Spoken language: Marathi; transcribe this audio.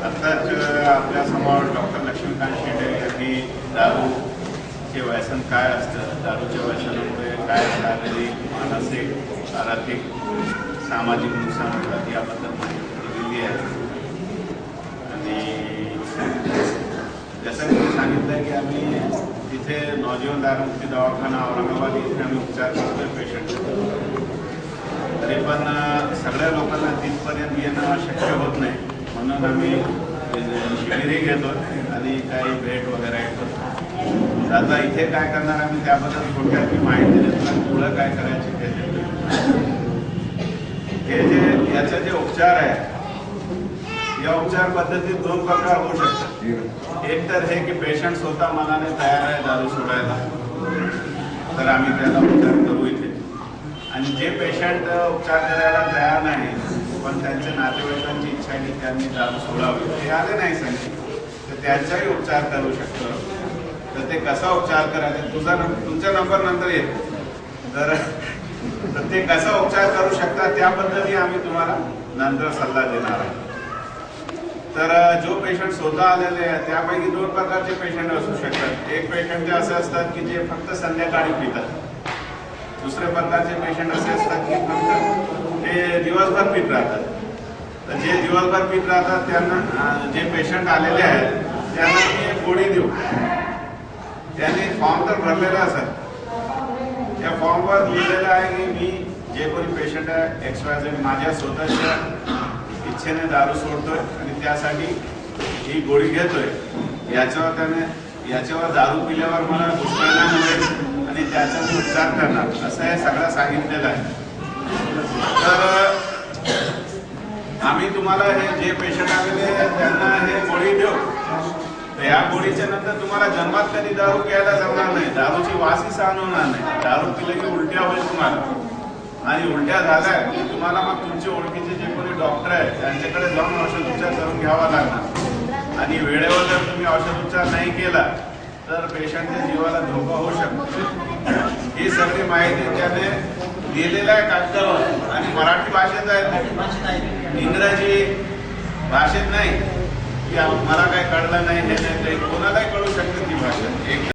आताच आपल्यासमोर डॉक्टर लक्ष्मीकांत शेटे यांनी दारूचे व्यसन काय असतं, दारूच्या व्यसनामुळे काय शारीरिक, मानसिक, आर्थिक, सामाजिक नुकसान होतात याबद्दल माहिती दिली आहे. आणि जसं मी सांगितलं की आम्ही तिथे नौजवान दारूमुक्ती दवाखाना औरंगाबाद इथे आम्ही उपचार करतोय पेशंट. तरी पण सगळ्या लोकांना तिथपर्यंत येणं शक्य होत नाही, म्हणून आम्ही शिबिरही घेतो आणि काही भेट वगैरे येतो. आता इथे काय करणार आम्ही त्याबद्दल थोडक्यात माहिती देतो, पुढं काय करायचे ते हे जे याचा जे उपचार आहे, या उपचार पद्धतीत दोन प्रकार होऊ शकतात. एक तर हे की पेशंट स्वतः मनाने तयार आहे दारू सोडायला, तर आम्ही त्याला उपचार करू इथे. आणि जे पेशंट उपचार करायला तयार नाही पण त्यांच्या नातेवाईकांची इच्छा आहे की त्यांनी दारू सोडावी, ते आले नाही सांगितलं तर त्यांचाही उपचार करू शकतो. तर ते कसा उपचार करायचा, तुमचा नंबर नंतर येतो, तर ते कसा उपचार करू शकता त्याबद्दलही आम्ही तुम्हाला नंतर सल्ला देणार आहे. तर जो पेशंट स्वतः आलेले आहे त्यापैकी दोन प्रकारचे पेशंट असू शकतात. एक पेशंट जे असे असतात की जे फक्त संध्याकाळी पितात, दुसरे प्रकारचे पेशंट असे असतात की फक्त ते दिवसभर पित राहतात. तर जे दिवसभर पित राहतात त्यांना, जे पेशंट आलेले आहेत त्यांना मी गोळी देऊ. त्यांनी फॉर्म तर भरलेला असेल, त्या फॉर्मवर लिहिलेलं आहे की मी जे कोणी पेशंट आहे XYZ माझ्या स्वतःच्या इच्छेने दारू सोडतोय आणि त्यासाठी ही गोळी घेतोय. याच्यावर दारू पिल्यावर मला दुष्परिणाम होईल आणि त्याचा उपचार करणार असं हे सगळं सांगितलेलं आहे. तर आम्ही तुम्हाला हे जे पेशंट आलेले त्यांना हे गोळी देऊ. तर या गोळीच्या नंतर तुम्हाला जन्मात कधी दारू प्यायला जमणार नाही, दारूची वासही सहन होणार नाही. दारू पिले की उलट्या होईल तुम्हाला, आणि उलट्या झाल्या की तुम्हाला मग तुमचे ओळखीचे जे कोणी डॉक्टर आहे त्यांच्याकडे जाऊन औषधोपचार करून घ्यावा लागणार. आणि वेळेवर जर तुम्ही औषधोपचार नाही केला तर पेशंटच्या जीवाला धोका होऊ शकतो. ही सगळी माहिती त्याने दिलेल्या आहे कागदावर, आणि मराठी भाषेत आहे, इंग्रजी भाषेत नाही. की मला काही कळलं नाही, हे नाही, कोणालाही कळू शकते ती भाषा.